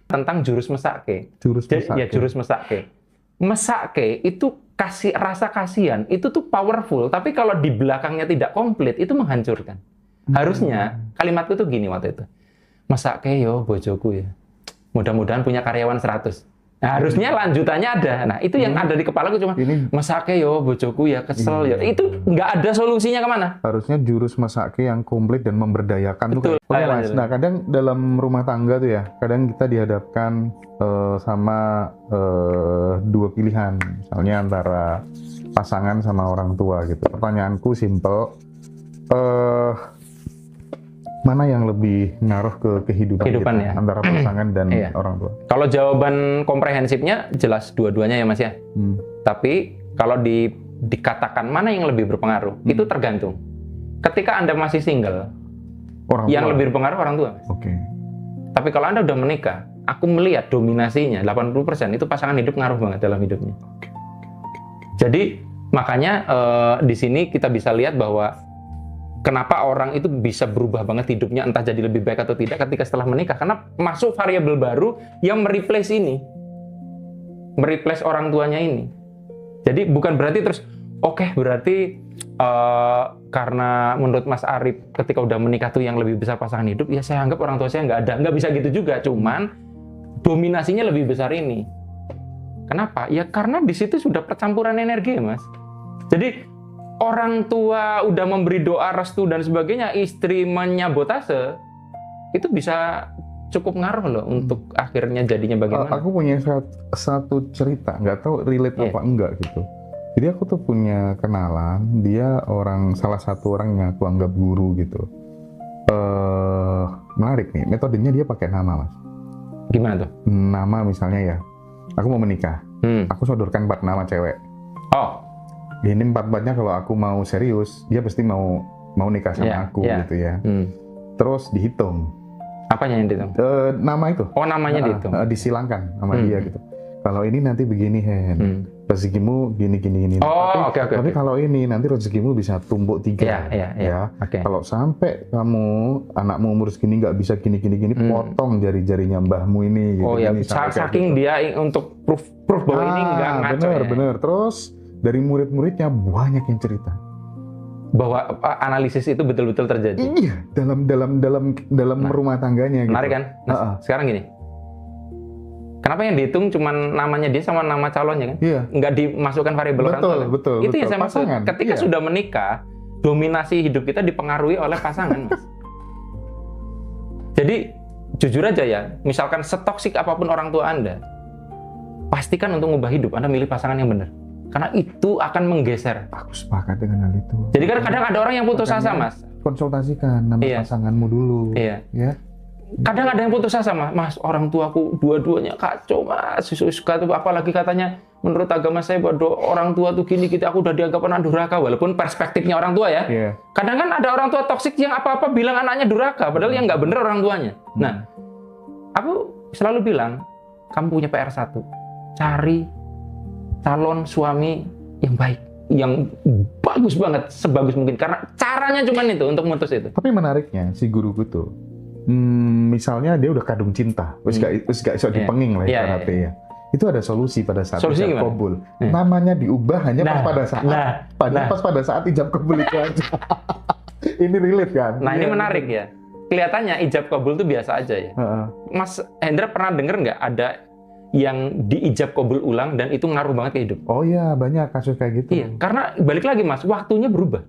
tentang jurus mesake. Jurus Jadi, mesake. ya jurus mesake. Mesake itu kasih rasa kasihan, itu tuh powerful, tapi kalau di belakangnya tidak komplit, itu menghancurkan. Harusnya, kalimatku tuh gini waktu itu. Mesake yo bojoku ya. Mudah-mudahan punya karyawan 100. Nah, harusnya lanjutannya ada. Nah, itu yang ada di kepalaku cuma, mesake yo bojoku ya, kesel ya. Itu nggak ada solusinya kemana. Harusnya jurus mesake yang komplit dan memberdayakan. Betul. Tuh Mas. Nah, kadang dalam rumah tangga tuh ya, kadang kita dihadapkan sama dua pilihan, misalnya antara pasangan sama orang tua gitu. Pertanyaanku simple, mana yang lebih ngaruh ke kehidupan gitu, ya? antara pasangan dan orang tua? Kalau jawaban komprehensifnya jelas dua-duanya ya Mas ya. Tapi kalau dikatakan mana yang lebih berpengaruh, itu tergantung. Ketika Anda masih single, yang lebih berpengaruh orang tua, Mas. Oke. Tapi kalau Anda udah menikah, aku melihat dominasinya 80% itu pasangan hidup ngaruh banget dalam hidupnya. Jadi makanya di sini kita bisa lihat bahwa kenapa orang itu bisa berubah banget hidupnya, entah jadi lebih baik atau tidak ketika setelah menikah, karena masuk variabel baru yang mereplace ini, mereplace orang tuanya ini. Jadi bukan berarti terus berarti karena menurut Mas Arif ketika udah menikah tuh yang lebih besar pasangan hidup, ya saya anggap orang tua saya nggak bisa gitu juga, cuman dominasinya lebih besar ini. Kenapa? Ya karena di situ sudah percampuran energi ya Mas. Jadi orang tua udah memberi doa restu dan sebagainya, istri menyabotase, itu bisa cukup ngaruh loh untuk akhirnya jadinya bagaimana. Aku punya satu cerita, nggak tahu relate apa enggak gitu. Jadi aku tuh punya kenalan, dia salah satu orang yang aku anggap guru gitu. Menarik nih, metodenya dia pakai nama, Mas. Gimana tuh? Nama misalnya ya, aku mau menikah, aku sodorkan 4 nama cewek. Ini 4-4-nya kalau aku mau serius, dia pasti mau nikah sama aku gitu ya. Terus dihitung. Apanya yang dihitung? Nama itu. Namanya dihitung. Disilangkan sama dia gitu. Kalau ini nanti begini, rezekimu gini. Tapi kalau ini nanti rezekimu bisa tumpuk 3. Kalau sampai kamu anakmu umur segini nggak bisa gini, potong jari-jarinya mbahmu ini. Gitu, saking gitu. Dia untuk proof bahwa ini nggak ngaco. Bener. Terus dari murid-muridnya banyak yang cerita bahwa analisis itu betul-betul terjadi. Iya, dalam rumah tangganya. Menarik gitu. Kan? Nah, sekarang gini, kenapa yang dihitung cuma namanya dia sama nama calonnya kan? Iya. Nggak dimasukkan variabel orang tua kan? Betul. Itu yang saya maksud. Ketika sudah menikah, dominasi hidup kita dipengaruhi oleh pasangan, Mas. Jadi jujur aja ya, misalkan setoksik apapun orang tua Anda, pastikan untuk mengubah hidup Anda milih pasangan yang benar. Karena itu akan menggeser. Aku sepakat dengan hal itu. Jadi kan kadang ada orang yang putus asa, Mas. Konsultasikan nama pasanganmu dulu. Iya. Ya. Kadang ada yang putus asa, Mas. Orang tuaku dua-duanya kacau, Mas. Apalagi katanya menurut agama saya bahwa orang tua tuh gini gitu. Aku udah dianggap anak durhaka, walaupun perspektifnya orang tua ya. Yeah. Kadang kan ada orang tua toksik yang apa-apa bilang anaknya durhaka, padahal yang nggak bener orang tuanya. Nah, aku selalu bilang, kamu punya PR 1, cari calon suami yang baik, yang bagus banget, sebagus mungkin. Karena caranya cuma itu, untuk mutus itu. Tapi menariknya, si guruku tuh, misalnya dia udah kadung cinta, terus gak iso dipenging lah ibaratnya ya. Itu ada solusi pada saat ijab kabul. Namanya diubah hanya pas pada saat ijab kabul itu aja. Ini relate kan? Nah, ini menarik ya. Kelihatannya ijab kabul itu biasa aja ya. Mas Hendra pernah denger nggak ada yang diijab kabul ulang dan itu ngaruh banget ke hidup? Oh iya, banyak kasus kayak gitu. Iya, karena balik lagi Mas, waktunya berubah.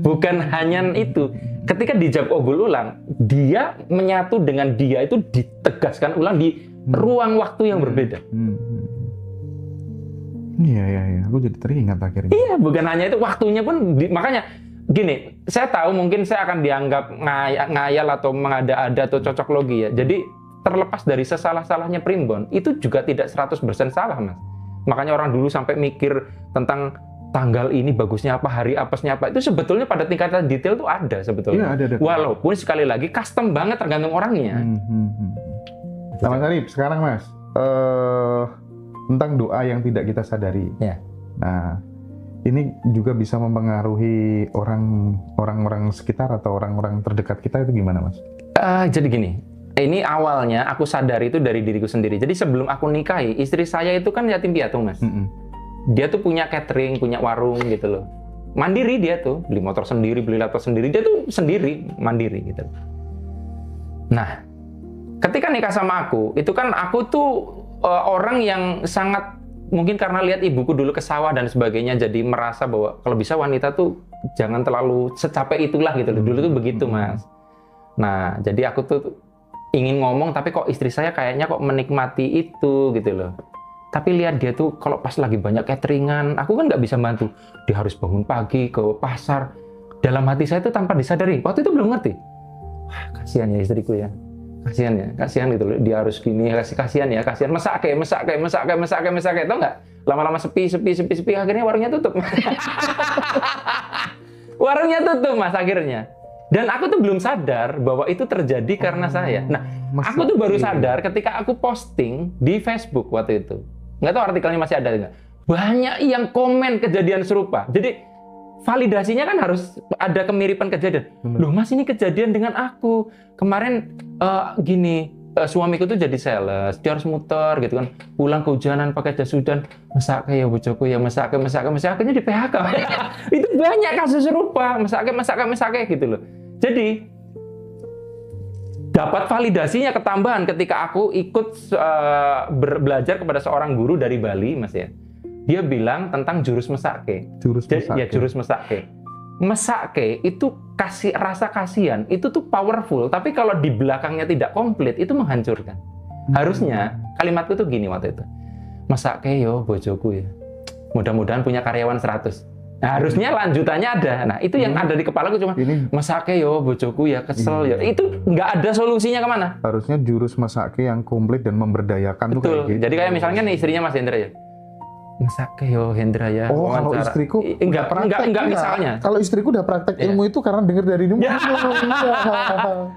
Bukan hanya itu. Ketika diijab kabul ulang, dia menyatu dengan dia itu ditegaskan ulang di ruang waktu yang berbeda. Iya. Aku jadi teringat akhirnya. Iya, bukan hanya itu, waktunya pun makanya gini, saya tahu mungkin saya akan dianggap ngayal atau mengada-ada atau cocok logi ya. Jadi terlepas dari sesalah-salahnya primbon, itu juga tidak 100% salah, Mas. Makanya orang dulu sampai mikir tentang tanggal ini bagusnya apa, hari apesnya apa, itu sebetulnya pada tingkatan detail itu ada sebetulnya. Iya, ada. Walaupun sekali lagi custom banget tergantung orangnya. Nah, Mas Arif, sekarang Mas, tentang doa yang tidak kita sadari. Ya. Nah, ini juga bisa mempengaruhi orang-orang sekitar atau orang-orang terdekat kita, itu gimana, Mas? Jadi gini, ini awalnya aku sadari itu dari diriku sendiri. Jadi sebelum aku nikahi, istri saya itu kan yatim piatu, Mas. Dia tuh punya catering, punya warung gitu loh. Mandiri dia tuh, beli motor sendiri, beli laptop sendiri. Dia tuh sendiri, mandiri gitu. Nah, ketika nikah sama aku, itu kan aku tuh orang yang sangat, mungkin karena lihat ibuku dulu ke sawah dan sebagainya, jadi merasa bahwa kalau bisa wanita tuh jangan terlalu secapek itulah gitu loh. Dulu tuh begitu, Mas. Nah, jadi aku tuh ingin ngomong, tapi kok istri saya kayaknya kok menikmati itu gitu loh. Tapi lihat dia tuh kalau pas lagi banyak cateringan, aku kan nggak bisa bantu. Dia harus bangun pagi ke pasar. Dalam hati saya tuh tanpa disadari, waktu itu belum ngerti. Wah, kasihan ya istriku ya. Kasihan gitu loh. Dia harus gini, kasihan ya, kasihan. Masak kayak, tau nggak? Lama-lama sepi, akhirnya warungnya tutup. Warungnya tutup, Mas, akhirnya. Dan aku tuh belum sadar bahwa itu terjadi karena saya. Nah, aku tuh baru sadar ketika aku posting di Facebook waktu itu. Nggak tahu artikelnya masih ada nggak. Banyak yang komen kejadian serupa. Jadi validasinya kan harus ada kemiripan kejadian. Loh, Mas, ini kejadian dengan aku. Kemarin suamiku tuh jadi sales. Dia harus muter gitu kan. Pulang kehujanan pakai jas hujan. Masak ya bojoku ya, masak. Akhirnya di PHK. Itu banyak kasus serupa. Masak gitu loh. Jadi dapat validasinya ketambahan ketika aku ikut belajar kepada seorang guru dari Bali, Mas ya. Dia bilang tentang jurus mesake. Jurus mesake. Mesake itu kasih rasa kasihan, itu tuh powerful, tapi kalau di belakangnya tidak komplit itu menghancurkan. Harusnya kalimatku tuh gini waktu itu. Mesake yo bojoku ya. Mudah-mudahan punya karyawan 100. Nah, harusnya lanjutannya ada. Nah, itu yang ada di kepalaku cuma mesake yo bojoku ya, kesel ya. Itu nggak ada solusinya kemana. Harusnya jurus mesake yang komplit dan memberdayakan. Betul. Tuh kayak gitu. Jadi kayak misalnya nih istrinya Mas Hendra ya. Mesake yo Hendra ya. Oh, kalau istriku enggak misalnya. Kalau istriku udah praktek ilmu itu karena dengar dari ilmu.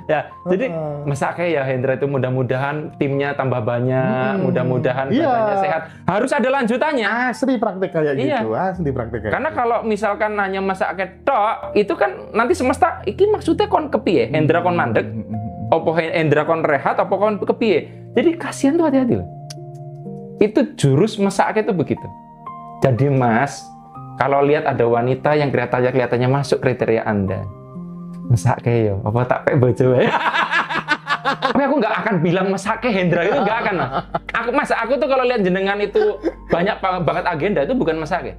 Ya, jadi mesake ya Hendra itu mudah-mudahan timnya tambah banyak, mudah-mudahan badannya sehat. Harus ada lanjutannya. Asli praktek kayak gitu, asli praktek kayak. Karena kalau misalkan hanya mesake tok, itu kan nanti semesta iki maksudnya kon kepiye? Hendra kon mandek, opo Hendra kon rehat, opo kon kepiye? Jadi kasihan tuh, hati-hati loh. Itu jurus mesake itu begitu. Jadi Mas, kalau lihat ada wanita yang kelihatannya masuk kriteria Anda, mesake yo, apa tak pek bojo wae. Tapi aku nggak akan bilang mesake Hendra itu, nggak akan. Aku tuh kalau lihat jenengan itu banyak banget agenda, itu bukan mesake.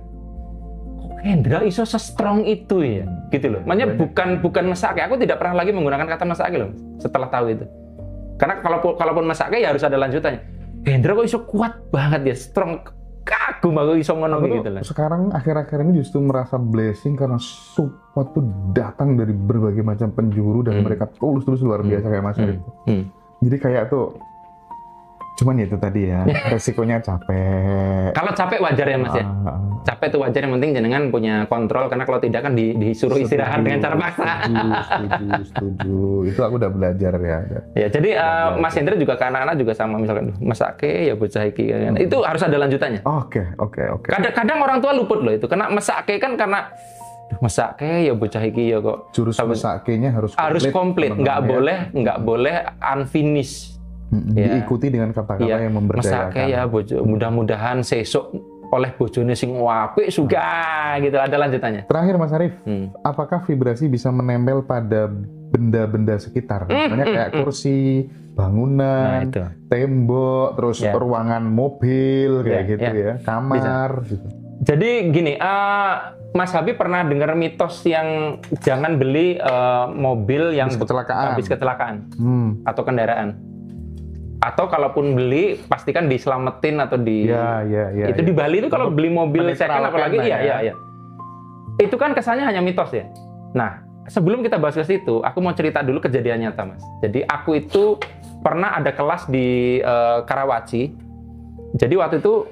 Hendra iso se-strong itu ya, gitu loh. Makanya bukan mesake. Aku tidak pernah lagi menggunakan kata mesake loh setelah tahu itu. Karena kalaupun mesake ya harus ada lanjutannya. Hendra kok iso kuat banget ya, strong, kagum aku iso ngono gitu lah. Sekarang akhir-akhir ini justru merasa blessing karena support tuh datang dari berbagai macam penjuru dan mereka tulus luar biasa kayak Mas itu. Jadi kayak tuh cuman ya itu tadi ya, resikonya capek. Kalau capek wajar ya Mas ya. Capek itu wajar, yang penting jenengan punya kontrol, karena kalau tidak kan disuruh istirahat dengan cara paksa. Setuju. Itu aku udah belajar ya. Ya, jadi Mas Hendra juga ke anak-anak juga sama, misalkan mesake ya bocah iki. Itu harus ada lanjutannya. Oke. Kadang orang tua luput loh itu. Karena mesake kan karena mesake ya bocah iki ya kok. Jurus mesake-nya harus komplit. Nggak boleh unfinished. Diikuti dengan kata-kata yang memberdayakan. Mesake ya bojo, mudah-mudahan sesuk oleh bojone sing apik juga gitu, ada lanjutannya. Terakhir Mas Arif, apakah vibrasi bisa menempel pada benda-benda sekitar? Misalnya kayak kursi, bangunan, tembok, terus ruangan mobil kayak gitu ya, kamar gitu. Jadi gini, Mas Habib pernah dengar mitos yang jangan beli mobil yang habis kecelakaan atau kendaraan. Atau kalaupun beli, pastikan diselamatin atau di... Itu di Bali itu kalau beli mobil second apalagi, itu kan kesannya hanya mitos ya. Nah, sebelum kita bahas ke situ, aku mau cerita dulu kejadian nyata, Mas. Jadi aku itu pernah ada kelas di Karawaci. Jadi waktu itu,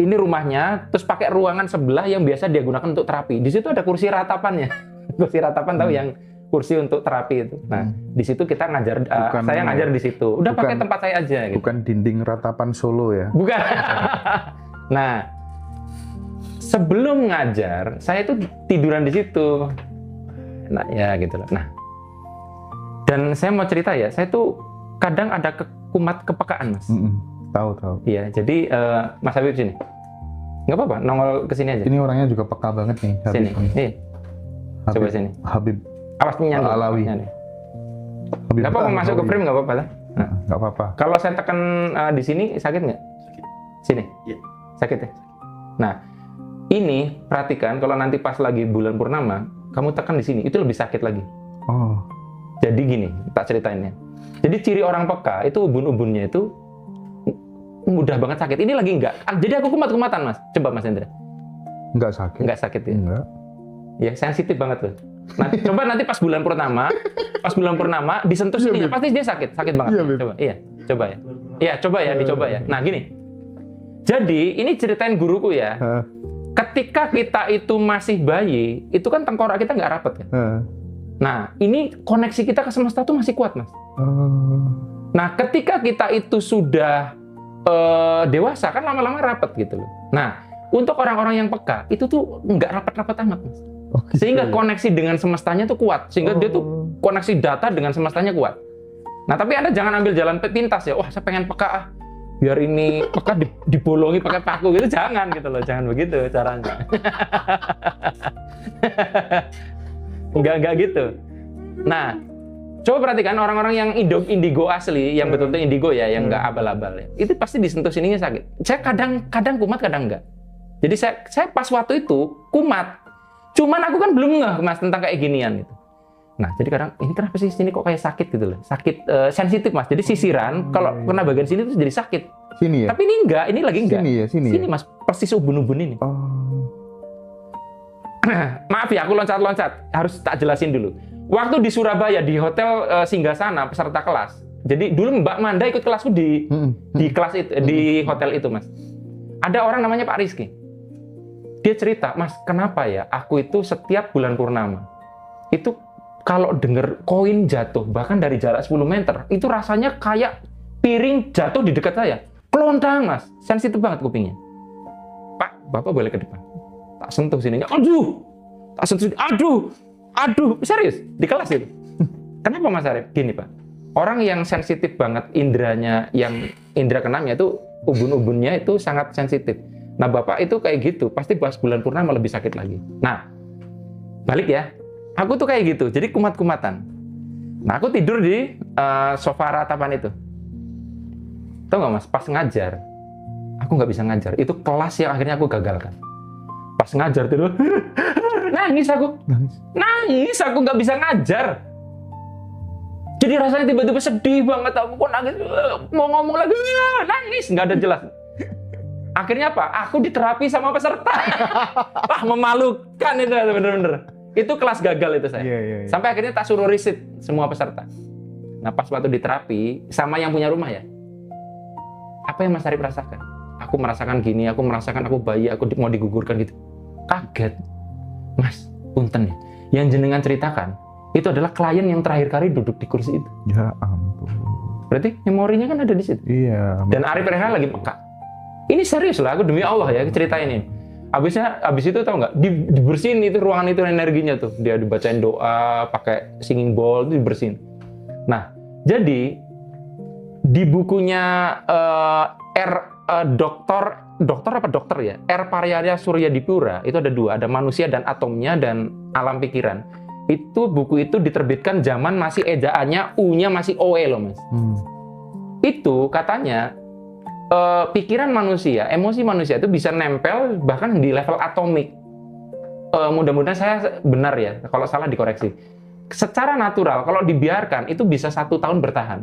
ini rumahnya, terus pakai ruangan sebelah yang biasa dia gunakan untuk terapi. Di situ ada kursi ratapannya. Kursi ratapan tahu yang... kursi untuk terapi itu. Nah, di situ kita ngajar, saya ngajar di situ. Udah pakai tempat saya aja. Gitu. Bukan dinding ratapan Solo ya? Bukan. Nah, sebelum ngajar, saya tuh tiduran di situ. Nah, ya gitu loh. Nah, dan saya mau cerita ya, saya tuh kadang ada kumat kepekaan, Mas. Tahu. Iya, jadi Mas Habib sini. Nggak apa-apa, nongol ke sini aja. Ini orangnya juga peka banget nih, Habib. Sini. Iya. Coba sini. Habib awas nyandung. Alawi. Nggak apa-apa, masuk ke frame nggak apa-apa lah. Nggak apa-apa. Kalau saya tekan di sini sakit nggak? Sini? Iya. Sakit ya? Nah, ini perhatikan kalau nanti pas lagi bulan purnama, kamu tekan di sini, itu lebih sakit lagi. Oh. Jadi gini, tak ceritainnya. Jadi ciri orang peka itu ubun-ubunnya itu mudah banget sakit. Ini lagi enggak. Jadi aku kumat-kumatan, Mas. Coba Mas Hendra. Enggak sakit. Enggak sakit ya? Enggak. Ya, sensitif banget tuh. Coba nanti pas bulan purnama disentuh sininya, pasti dia sakit banget. Iya, coba ya. Iya, coba ya, dicoba ya. Nah, gini. Jadi, ini ceritain guruku ya. Ketika kita itu masih bayi, itu kan tengkorak kita nggak rapat kan? Nah, ini koneksi kita ke semesta tuh masih kuat, Mas. Nah, ketika kita itu sudah dewasa, kan lama-lama rapat gitu loh. Nah, untuk orang-orang yang peka, itu tuh nggak rapat-rapat amat, Mas. Sehingga koneksi dengan semestanya tuh kuat. Sehingga dia tuh koneksi data dengan semestanya kuat. Nah, tapi Anda jangan ambil jalan pintas ya. Wah, saya pengen peka biar ini peka dibolongi pakai paku gitu. Jangan gitu loh. Jangan begitu caranya. Enggak gitu. Nah, coba perhatikan orang-orang yang indigo asli, yang betul-betul indigo ya, yang nggak abal-abal ya. Itu pasti disentuh sininya sakit. Saya kadang kumat, kadang enggak. Jadi saya pas waktu itu kumat. Cuman aku kan belum ngeh, Mas, tentang kayak ginian gitu. Nah, jadi kadang ini kenapa sih sini kok kayak sakit gitu loh. Sakit sensitif, Mas. Jadi sisiran kalau kena bagian sini terus jadi sakit. Sini ya? Tapi ini enggak, ini lagi enggak. Sini ya? Mas, persis ubun-ubun ini. Maaf ya, aku loncat-loncat. Harus tak jelasin dulu. Waktu di Surabaya, di hotel Singgasana, peserta kelas. Jadi dulu Mbak Manda ikut kelasku di kelas itu, di hotel itu, Mas. Ada orang namanya Pak Rizky. Dia cerita, Mas, kenapa ya aku itu setiap bulan purnama, itu kalau denger koin jatuh, bahkan dari jarak 10 meter, itu rasanya kayak piring jatuh di dekat saya. Kelontang, Mas. Sensitif banget kupingnya. Pak, Bapak boleh ke depan. Tak sentuh sininya. Aduh! Tak sentuh sini. Aduh! Serius? Di kelas itu. Kenapa, Mas Arif? Gini, Pak. Orang yang sensitif banget indranya, yang indra keenamnya itu, ubun-ubunnya itu sangat sensitif. Nah, Bapak itu kayak gitu. Pasti pas bulan purnama lebih sakit lagi. Nah, balik ya. Aku tuh kayak gitu. Jadi kumat-kumatan. Nah, aku tidur di sofa ratapan itu. Tahu nggak, Mas? Pas ngajar, aku nggak bisa ngajar. Itu kelas yang akhirnya aku gagalkan. Pas ngajar tidur, nangis aku nggak bisa ngajar. Jadi rasanya tiba-tiba sedih banget. Aku kok nangis, mau ngomong lagi, nangis, nggak ada jelas. Akhirnya apa? Aku diterapi sama peserta. Wah, memalukan itu bener-bener. Itu kelas gagal itu saya. Yeah. Sampai akhirnya tak suruh riset semua peserta. Nah, pas waktu diterapi sama yang punya rumah ya. Apa yang Mas Arif rasakan? Aku merasakan gini, aku merasakan aku bayi, aku mau digugurkan gitu. Kaget. Mas, punten ya. Yang jenengan ceritakan, itu adalah klien yang terakhir kali duduk di kursi itu. Ya ampun. Berarti memorinya kan ada di situ. Iya. Dan Arif Rehan lagi peka. Ini serius lah, aku demi Allah ya cerita ini. Abis itu tau nggak, dibersihin itu ruangan itu energinya tuh. Dia dibacain doa, pakai singing bowl, itu dibersihin. Nah, jadi di bukunya dokter ya, R. Paryarya Suryadipura, itu ada dua, ada manusia dan atomnya dan alam pikiran. Itu buku itu diterbitkan zaman masih ejaannya U-nya masih OE loh, Mas. Itu katanya pikiran manusia, emosi manusia itu bisa nempel bahkan di level atomik. Mudah-mudahan saya benar ya, kalau salah dikoreksi. Secara natural, kalau dibiarkan itu bisa 1 tahun bertahan.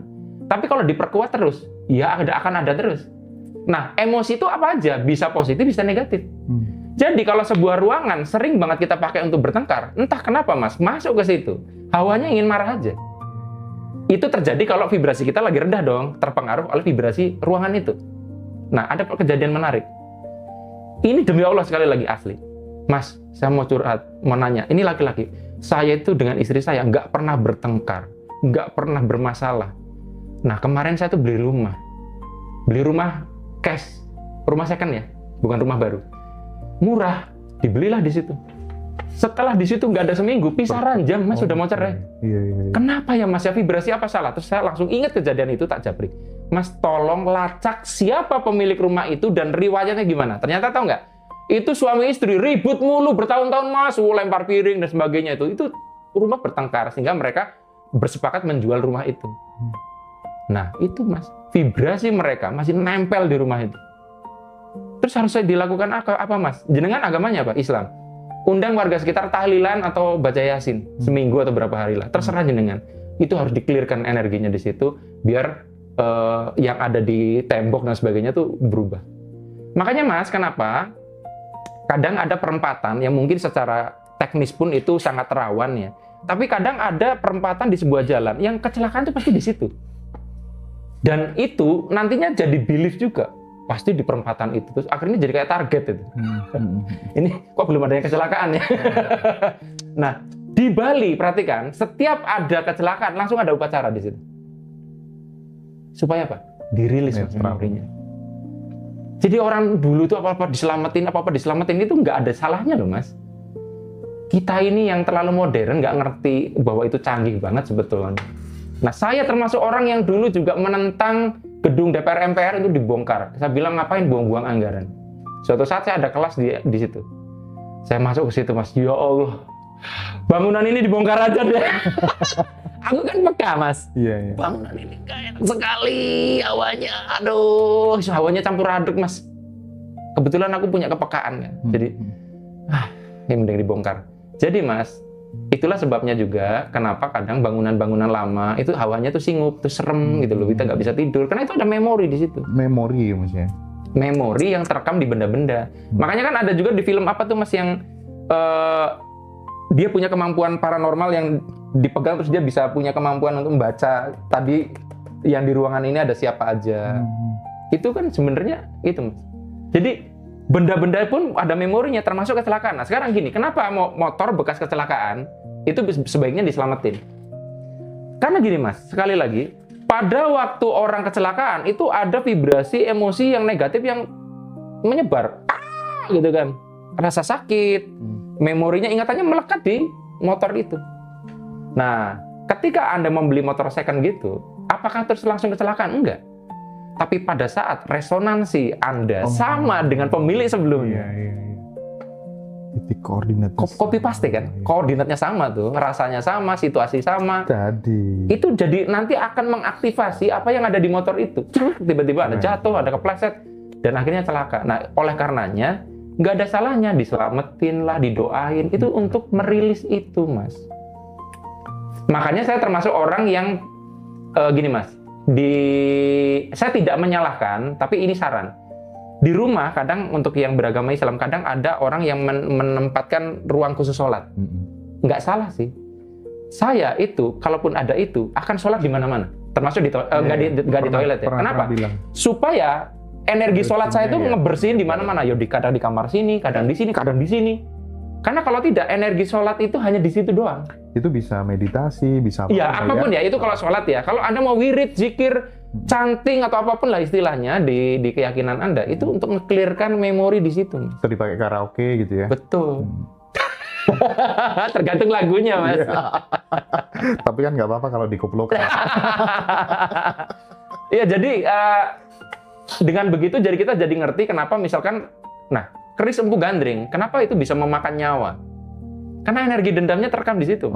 Tapi kalau diperkuat terus, ya akan ada terus. Nah, emosi itu apa aja? Bisa positif, bisa negatif. Jadi kalau sebuah ruangan sering banget kita pakai untuk bertengkar, entah kenapa, Mas, masuk ke situ, hawanya ingin marah aja. Itu terjadi kalau vibrasi kita lagi rendah dong, terpengaruh oleh vibrasi ruangan itu. Nah, ada kejadian menarik. Ini demi Allah sekali lagi asli. Mas, saya mau curhat, mau nanya. Ini laki-laki. Saya itu dengan istri saya nggak pernah bertengkar, nggak pernah bermasalah. Nah, kemarin saya tuh beli rumah. Beli rumah cash. Rumah second ya, bukan rumah baru. Murah, dibelilah di situ. Setelah di situ nggak ada seminggu, pisah ranjang, Mas sudah mau cerai. Iya. Kenapa ya Mas? Ya vibrasi apa salah? Terus saya langsung ingat kejadian itu, tak japri. Mas tolong lacak siapa pemilik rumah itu dan riwayatnya gimana. Ternyata tahu nggak? Itu suami istri ribut mulu bertahun-tahun Mas, lempar piring dan sebagainya itu rumah bertengkar sehingga mereka bersepakat menjual rumah itu. Nah itu Mas, vibrasi mereka masih nempel di rumah itu. Terus harus dilakukan apa Mas? Jenengan agamanya apa? Islam. Undang warga sekitar tahlilan atau baca yasin seminggu atau berapa hari lah, terserah jenengan. Itu harus di-clearkan energinya di situ biar yang ada di tembok dan sebagainya tuh berubah. Makanya Mas, kenapa kadang ada perempatan yang mungkin secara teknis pun itu sangat rawan ya. Tapi kadang ada perempatan di sebuah jalan yang kecelakaan itu pasti di situ. Dan itu nantinya jadi belief juga. Pasti di perempatan itu, terus akhirnya jadi kayak target itu. Ini kok belum ada yang kecelakaan ya? Nah, di Bali perhatikan, setiap ada kecelakaan langsung ada upacara di situ. Supaya apa? Dirilis memorinya. Jadi orang dulu itu apa-apa diselamatin itu nggak ada salahnya loh Mas. Kita ini yang terlalu modern nggak ngerti bahwa itu canggih banget sebetulnya. Nah, saya termasuk orang yang dulu juga menentang gedung DPR MPR itu dibongkar. Saya bilang ngapain buang-buang anggaran. Suatu saat saya ada kelas di situ. Saya masuk ke situ Mas. Ya Allah, bangunan ini dibongkar aja deh. Aku kan peka Mas. Iya. Bangunan ini gak enak sekali hawanya. Aduh, hawanya campur aduk Mas. Kebetulan aku punya kepekaan kan. Jadi, ini mending dibongkar. Jadi Mas, itulah sebabnya juga kenapa kadang bangunan-bangunan lama itu hawanya tuh singup, tuh serem gitu loh, kita nggak bisa tidur karena itu ada memori di situ. Memori maksudnya? Memori yang terekam di benda-benda. Makanya kan ada juga di film apa tuh Mas yang dia punya kemampuan paranormal yang dipegang terus dia bisa punya kemampuan untuk membaca tadi yang di ruangan ini ada siapa aja. Itu kan sebenarnya itu Mas. Jadi benda-benda pun ada memorinya, termasuk kecelakaan. Nah, sekarang gini, kenapa motor bekas kecelakaan itu sebaiknya diselamatin? Karena gini Mas, sekali lagi, pada waktu orang kecelakaan itu ada vibrasi emosi yang negatif yang menyebar, gitu kan, rasa sakit, memorinya, ingatannya melekat di motor itu. Nah, ketika Anda membeli motor second gitu, apakah terus langsung kecelakaan? Enggak. Tapi pada saat resonansi Anda sama dengan pemilik sebelumnya. Iya. Titik koordinat. Copy paste kan? Koordinatnya sama tuh, rasanya sama, situasi sama. Itu jadi nanti akan mengaktifasi apa yang ada di motor itu. Tiba-tiba ada jatuh, ada kepleset, dan akhirnya celaka. Nah, oleh karenanya, nggak ada salahnya diselamatin lah, didoain. Itu untuk merilis itu, Mas. Makanya saya termasuk orang yang, gini Mas, saya tidak menyalahkan, tapi ini saran. Di rumah kadang untuk yang beragama Islam kadang ada orang yang menempatkan ruang khusus sholat. Nggak salah sih. Saya itu, kalaupun ada itu, akan sholat di mana-mana. Termasuk nggak di toilet ya. Kenapa? Supaya energi sholat saya itu ngebersihin di mana-mana. Kadang di kamar sini, kadang di sini, kadang di sini. Karena kalau tidak, energi sholat itu hanya di situ doang. Itu bisa meditasi, bisa apa? Ya, apapun ya. Itu kalau sholat ya. Kalau Anda mau wirid, zikir, chanting atau apapun lah istilahnya di keyakinan Anda, itu untuk nge-clearkan memori di situ. Bisa dipakai karaoke gitu ya? Betul. Tergantung lagunya, Mas. Tapi kan nggak apa-apa kalau dikupluk. Iya, jadi dengan begitu jadi kita jadi ngerti kenapa misalkan, keris empu gandring, kenapa itu bisa memakan nyawa? Karena energi dendamnya terekam di situ.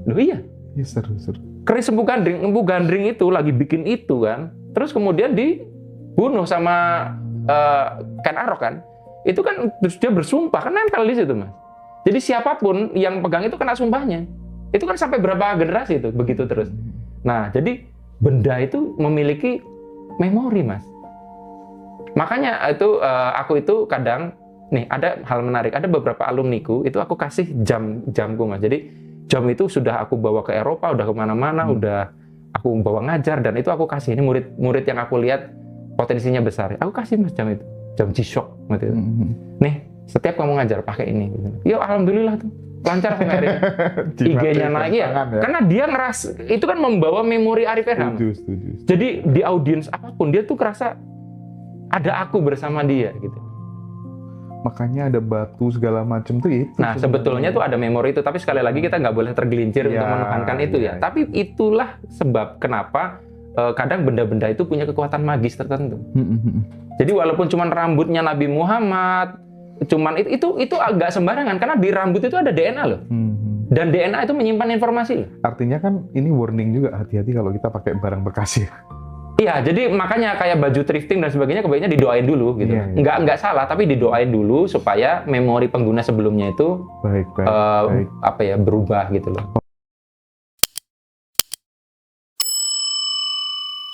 Loh iya. Iya, seru. Keris empu gandring itu lagi bikin itu kan, terus kemudian dibunuh sama Ken Arok kan, itu kan terus dia bersumpah kan nempel di situ Mas. Jadi siapapun yang pegang itu kena sumpahnya. Itu kan sampai berapa generasi itu begitu terus. Nah jadi benda itu memiliki memori Mas. Makanya itu aku itu kadang nih ada hal menarik, ada beberapa alumniku itu aku kasih jamku Mas. Jadi jam itu sudah aku bawa ke Eropa, udah kemana-mana, udah aku bawa ngajar dan itu aku kasih. Ini murid yang aku lihat potensinya besar. Aku kasih Mas jam itu, jam G-Shock gitu. Nih setiap kamu ngajar pakai ini. Gitu. Ya alhamdulillah tuh lancar sampai hari IG-nya naik ya. Karena dia ngeras itu kan membawa memori Arif Erham. Setuju. Jadi di audiens apapun dia tuh kerasa ada aku bersama dia gitu. makanya ada batu segala macam tuh itu. Nah, sebetulnya tuh ada memori itu, tapi sekali lagi kita nggak boleh tergelincir untuk menuhankan itu ya. Tapi itulah sebab kenapa kadang benda-benda itu punya kekuatan magis tertentu. Jadi walaupun cuman rambutnya Nabi Muhammad, cuman itu agak sembarangan karena di rambut itu ada DNA loh. Dan DNA itu menyimpan informasi loh. Artinya kan ini warning juga, hati-hati kalau kita pakai barang bekas ya. Iya, jadi makanya kayak baju thrifting dan sebagainya kebaiknya didoain dulu gitu. Nggak salah, tapi didoain dulu supaya memori pengguna sebelumnya itu baik. berubah gitu loh.